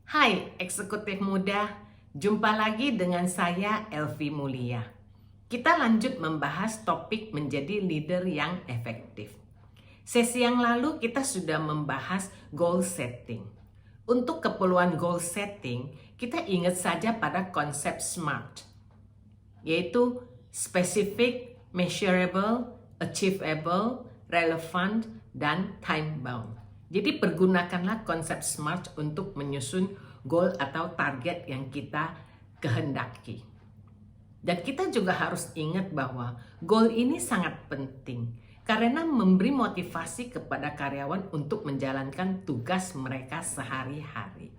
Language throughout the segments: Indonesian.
Hai eksekutif muda, jumpa lagi dengan saya Elvi Mulia. Kita lanjut membahas topik menjadi leader yang efektif. Sesi yang lalu kita sudah membahas goal setting. Untuk keperluan goal setting, kita ingat saja pada konsep SMART, yaitu specific, measurable, achievable, relevant, dan time bound. Jadi pergunakanlah konsep SMART untuk menyusun goal atau target yang kita kehendaki. Dan kita juga harus ingat bahwa goal ini sangat penting karena memberi motivasi kepada karyawan untuk menjalankan tugas mereka sehari-hari.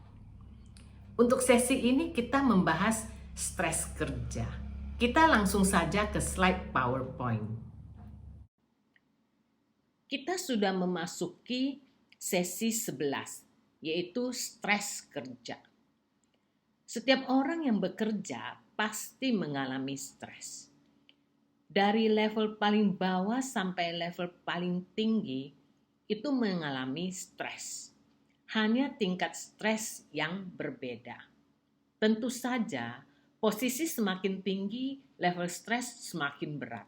Untuk sesi ini kita membahas stres kerja. Kita langsung saja ke slide PowerPoint. Kita sudah memasuki sesi 11, yaitu stres kerja. Setiap orang yang bekerja pasti mengalami stres. Dari level paling bawah sampai level paling tinggi, itu mengalami stres. Hanya tingkat stres yang berbeda. Tentu saja, posisi semakin tinggi, level stres semakin berat.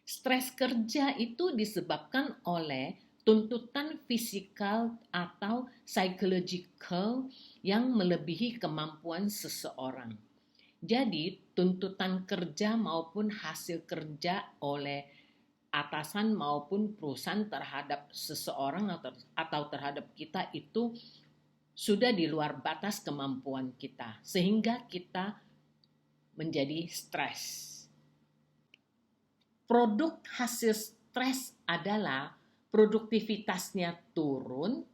Stres kerja itu disebabkan oleh tuntutan fisikal atau psychological yang melebihi kemampuan seseorang. Jadi, tuntutan kerja maupun hasil kerja oleh atasan maupun perusahaan terhadap seseorang atau terhadap kita itu sudah di luar batas kemampuan kita, sehingga kita menjadi stres. Produk hasil stres adalah produktivitasnya turun,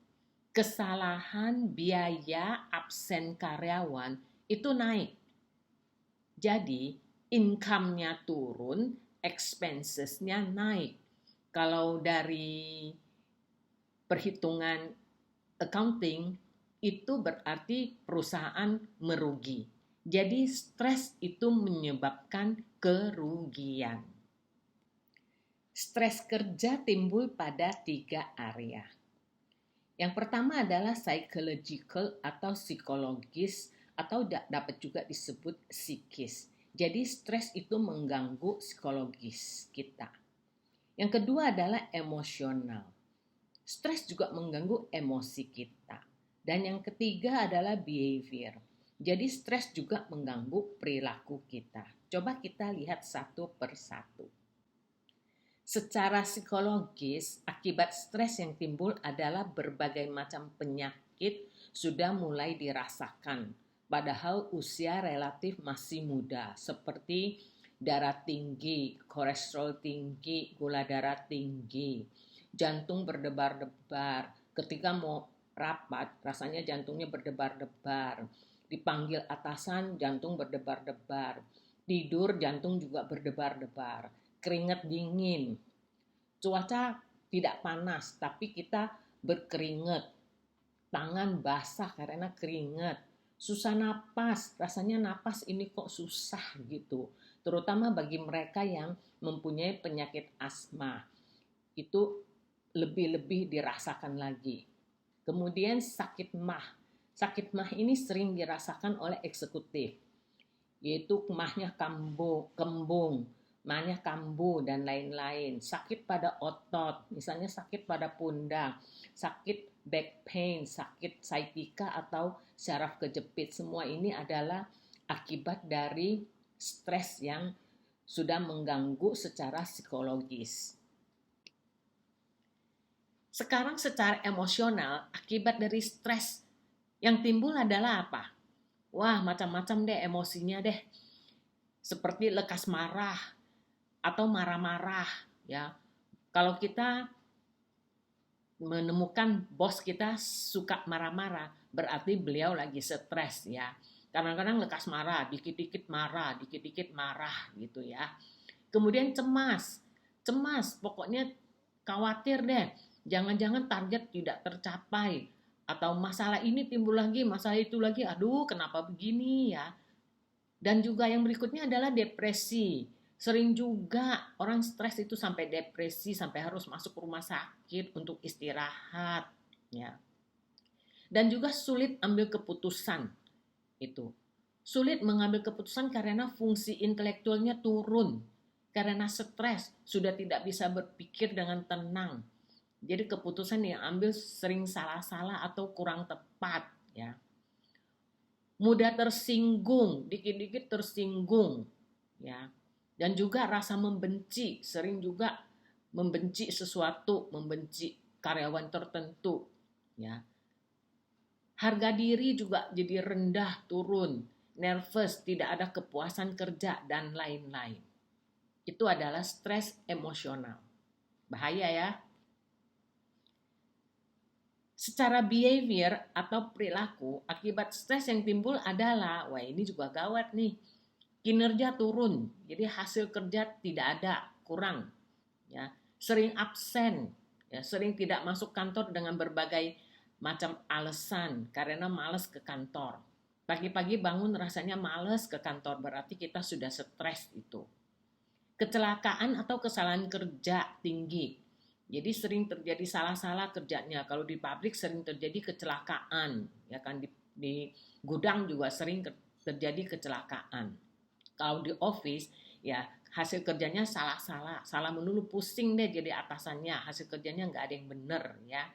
kesalahan biaya absen karyawan itu naik. Jadi, income-nya turun, expenses-nya naik. Kalau dari perhitungan accounting, itu berarti perusahaan merugi. Jadi, stres itu menyebabkan kerugian. Stres kerja timbul pada 3 area. Yang pertama adalah psychological atau psikologis atau dapat juga disebut psikis. Jadi stres itu mengganggu psikologis kita. Yang kedua adalah emosional. Stres juga mengganggu emosi kita. Dan yang ketiga adalah behavior. Jadi stres juga mengganggu perilaku kita. Coba kita lihat satu persatu. Secara psikologis, akibat stres yang timbul adalah berbagai macam penyakit sudah mulai dirasakan. Padahal usia relatif masih muda, seperti darah tinggi, kolesterol tinggi, gula darah tinggi, jantung berdebar-debar. Ketika mau rapat, rasanya jantungnya berdebar-debar. Dipanggil atasan, jantung berdebar-debar. Tidur, jantung juga berdebar-debar. Keringat dingin, cuaca tidak panas tapi kita berkeringat, tangan basah karena keringat, susah napas, rasanya napas ini kok susah gitu, terutama bagi mereka yang mempunyai penyakit asma, itu lebih-lebih dirasakan lagi. Kemudian sakit mah ini sering dirasakan oleh eksekutif, yaitu mahnya kembung, mahnya kambuh dan lain-lain. Sakit pada otot, misalnya sakit pada pundak, sakit back pain, sakit sciatica atau syaraf kejepit. Semua ini adalah akibat dari stres yang sudah mengganggu secara psikologis. Sekarang secara emosional, akibat dari stres yang timbul adalah apa? Wah, macam-macam deh emosinya deh. Seperti lekas marah, atau marah-marah ya. Kalau kita menemukan bos kita suka marah-marah, berarti beliau lagi stres ya. Kadang-kadang lekas marah, dikit-dikit marah gitu ya. Kemudian cemas, pokoknya khawatir deh, jangan-jangan target tidak tercapai, atau masalah ini timbul lagi, masalah itu lagi, aduh kenapa begini ya. Dan juga yang berikutnya adalah depresi. Sering juga orang stres itu sampai depresi, sampai harus masuk rumah sakit untuk istirahat, ya. Dan juga sulit ambil keputusan itu. Sulit mengambil keputusan karena fungsi intelektualnya turun. Karena stres, sudah tidak bisa berpikir dengan tenang. Jadi keputusan yang ambil sering salah-salah atau kurang tepat, ya. Mudah tersinggung, dikit-dikit tersinggung, ya. Dan juga rasa membenci, sering juga membenci sesuatu, membenci karyawan tertentu, ya. Harga diri juga jadi rendah, turun, nervous, tidak ada kepuasan kerja, dan lain-lain. Itu adalah stres emosional. Bahaya ya. Secara behavior atau perilaku, akibat stres yang timbul adalah, wah ini juga gawat nih, kinerja turun, jadi hasil kerja tidak ada, kurang, ya, sering absen, ya, sering tidak masuk kantor dengan berbagai macam alasan karena malas ke kantor. Pagi-pagi bangun rasanya malas ke kantor, berarti kita sudah stres itu. Kecelakaan atau kesalahan kerja tinggi. Jadi sering terjadi salah-salah kerjanya. Kalau di pabrik sering terjadi kecelakaan, ya kan, di gudang juga sering terjadi kecelakaan. Kalau di office ya hasil kerjanya salah-salah, salah melulu, pusing deh jadi atasannya, hasil kerjanya nggak ada yang benar, ya.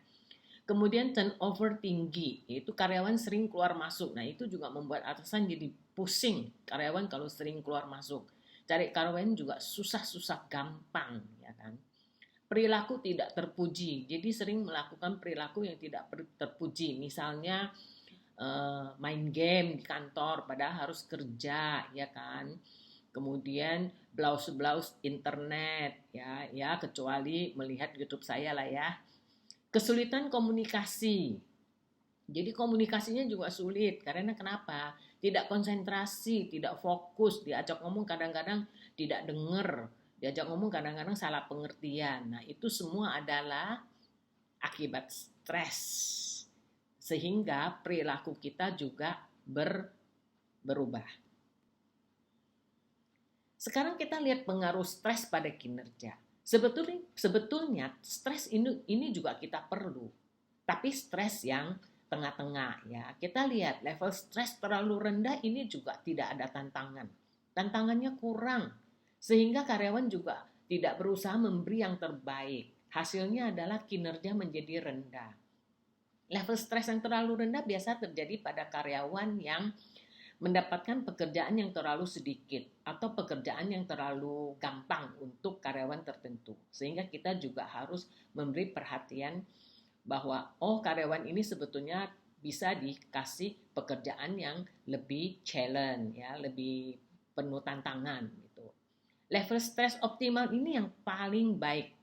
Kemudian turnover tinggi, yaitu karyawan sering keluar masuk. Nah itu juga membuat atasan jadi pusing, karyawan kalau sering keluar masuk. Cari karyawan juga susah-susah gampang, ya kan. Perilaku tidak terpuji, jadi sering melakukan perilaku yang tidak terpuji. Misalnya main game di kantor padahal harus kerja, ya kan. Kemudian browse internet, ya kecuali melihat YouTube saya lah ya. Kesulitan komunikasi. Jadi komunikasinya juga sulit karena kenapa? Tidak konsentrasi, tidak fokus, diajak ngomong kadang-kadang tidak dengar, diajak ngomong kadang-kadang salah pengertian. Nah, itu semua adalah akibat stres. Sehingga perilaku kita juga berubah. Sekarang kita lihat pengaruh stres pada kinerja. Sebetulnya stres ini juga kita perlu, tapi stres yang tengah-tengah, ya. Kita lihat level stres terlalu rendah ini juga tidak ada tantangan. Tantangannya kurang, sehingga karyawan juga tidak berusaha memberi yang terbaik. Hasilnya adalah kinerja menjadi rendah. Level stres yang terlalu rendah biasa terjadi pada karyawan yang mendapatkan pekerjaan yang terlalu sedikit atau pekerjaan yang terlalu gampang untuk karyawan tertentu. Sehingga kita juga harus memberi perhatian bahwa karyawan ini sebetulnya bisa dikasih pekerjaan yang lebih challenge, ya, lebih penuh tantangan gitu. Level stres optimal ini yang paling baik,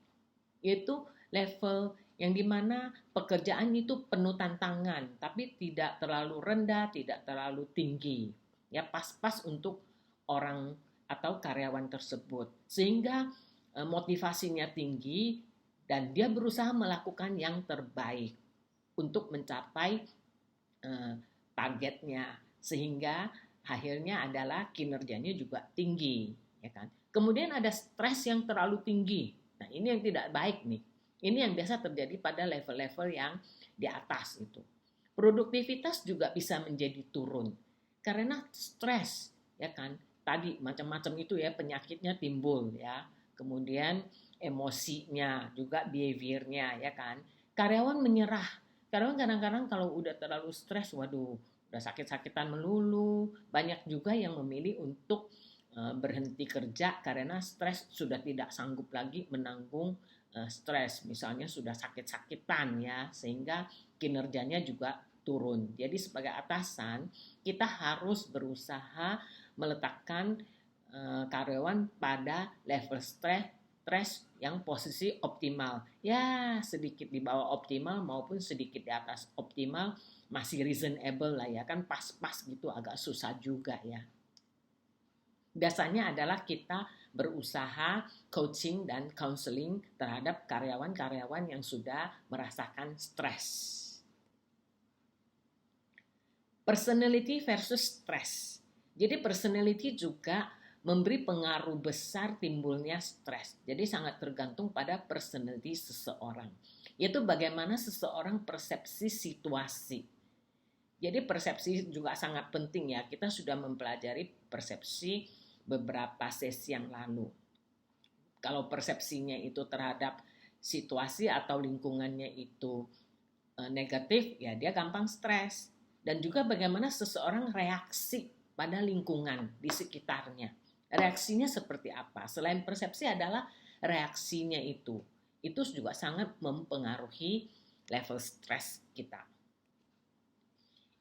yaitu level yang dimana pekerjaan itu penuh tantangan, tapi tidak terlalu rendah, tidak terlalu tinggi, ya, pas-pas untuk orang atau karyawan tersebut, sehingga motivasinya tinggi dan dia berusaha melakukan yang terbaik untuk mencapai targetnya, sehingga akhirnya adalah kinerjanya juga tinggi, ya kan. Kemudian ada stres yang terlalu tinggi. Nah, ini yang tidak baik nih. Ini yang biasa terjadi pada level-level yang di atas itu. Produktivitas juga bisa menjadi turun karena stres, ya kan. Tadi macam-macam itu ya, penyakitnya timbul, ya. Kemudian emosinya juga, behaviornya, ya kan. Karyawan menyerah. Karyawan kadang-kadang kalau udah terlalu stres, waduh, udah sakit-sakitan melulu. Banyak juga yang memilih untuk berhenti kerja karena stres, sudah tidak sanggup lagi menanggung stres, misalnya sudah sakit-sakitan, ya, sehingga kinerjanya juga turun. Jadi sebagai atasan kita harus berusaha meletakkan karyawan pada level stres yang posisi optimal, ya sedikit di bawah optimal maupun sedikit di atas optimal, masih reasonable lah, ya kan, pas-pas gitu, agak susah juga, ya. Biasanya adalah kita berusaha coaching dan counseling terhadap karyawan-karyawan yang sudah merasakan stres. Personality versus stress. Jadi personality juga memberi pengaruh besar timbulnya stres. Jadi sangat tergantung pada personality seseorang. Yaitu bagaimana seseorang persepsi situasi. Jadi persepsi juga sangat penting ya. Kita sudah mempelajari persepsi beberapa sesi yang lalu. Kalau persepsinya itu terhadap situasi atau lingkungannya itu negatif, ya dia gampang stres. Dan juga bagaimana seseorang reaksi pada lingkungan di sekitarnya. Reaksinya seperti apa? Selain persepsi adalah reaksinya itu. Itu juga sangat mempengaruhi level stres kita.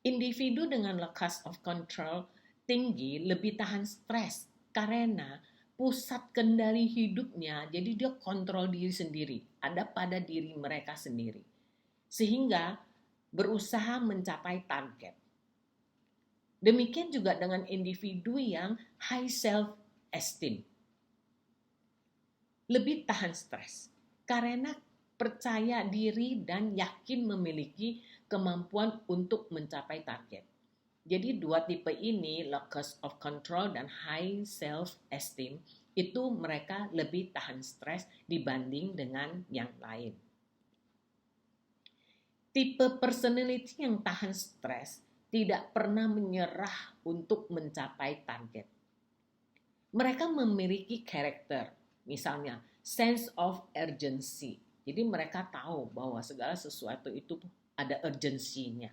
Individu dengan locus of control tinggi lebih tahan stres karena pusat kendali hidupnya, jadi dia kontrol diri sendiri, ada pada diri mereka sendiri. Sehingga berusaha mencapai target. Demikian juga dengan individu yang high self-esteem. Lebih tahan stres karena percaya diri dan yakin memiliki kemampuan untuk mencapai target. Jadi dua tipe ini, locus of control dan high self-esteem, itu mereka lebih tahan stres dibanding dengan yang lain. Tipe personality yang tahan stres tidak pernah menyerah untuk mencapai target. Mereka memiliki karakter, misalnya sense of urgency. Jadi mereka tahu bahwa segala sesuatu itu ada urgensinya.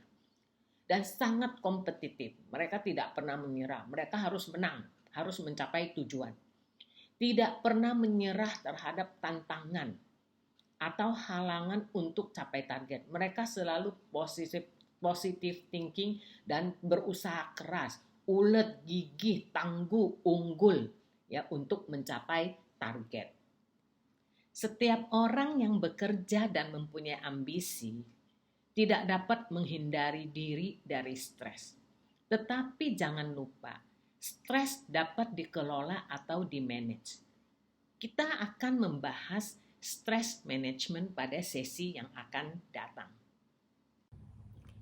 Dan sangat kompetitif. Mereka tidak pernah menyerah. Mereka harus menang, harus mencapai tujuan. Tidak pernah menyerah terhadap tantangan atau halangan untuk capai target. Mereka selalu positive thinking dan berusaha keras, ulet, gigih, tangguh, unggul ya untuk mencapai target. Setiap orang yang bekerja dan mempunyai ambisi tidak dapat menghindari diri dari stres. Tetapi jangan lupa, stres dapat dikelola atau dimanage. Kita akan membahas stress management pada sesi yang akan datang.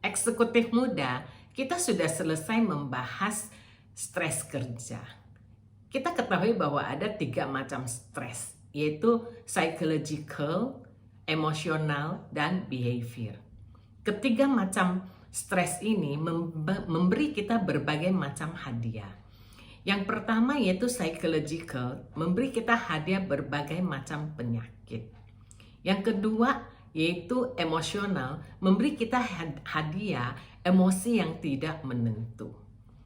Eksekutif muda, kita sudah selesai membahas stres kerja. Kita ketahui bahwa ada 3 macam stres, yaitu psychological, emosional, dan behavior. Ketiga macam stres ini memberi kita berbagai macam hadiah. Yang pertama yaitu psychological, memberi kita hadiah berbagai macam penyakit. Yang kedua yaitu emosional, memberi kita hadiah emosi yang tidak menentu.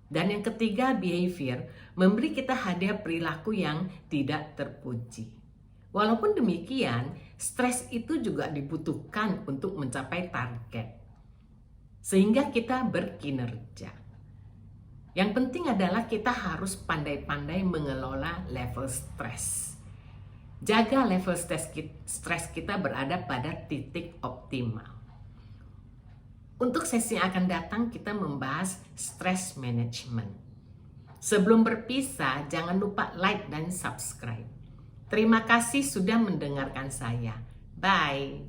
Dan yang ketiga behavior, memberi kita hadiah perilaku yang tidak terpuji. Walaupun demikian, stres itu juga dibutuhkan untuk mencapai target, sehingga kita berkinerja. Yang penting adalah kita harus pandai-pandai mengelola level stres. Jaga level stres kita berada pada titik optimal. Untuk sesi yang akan datang kita membahas stress management. Sebelum berpisah, jangan lupa like dan subscribe. Terima kasih sudah mendengarkan saya. Bye.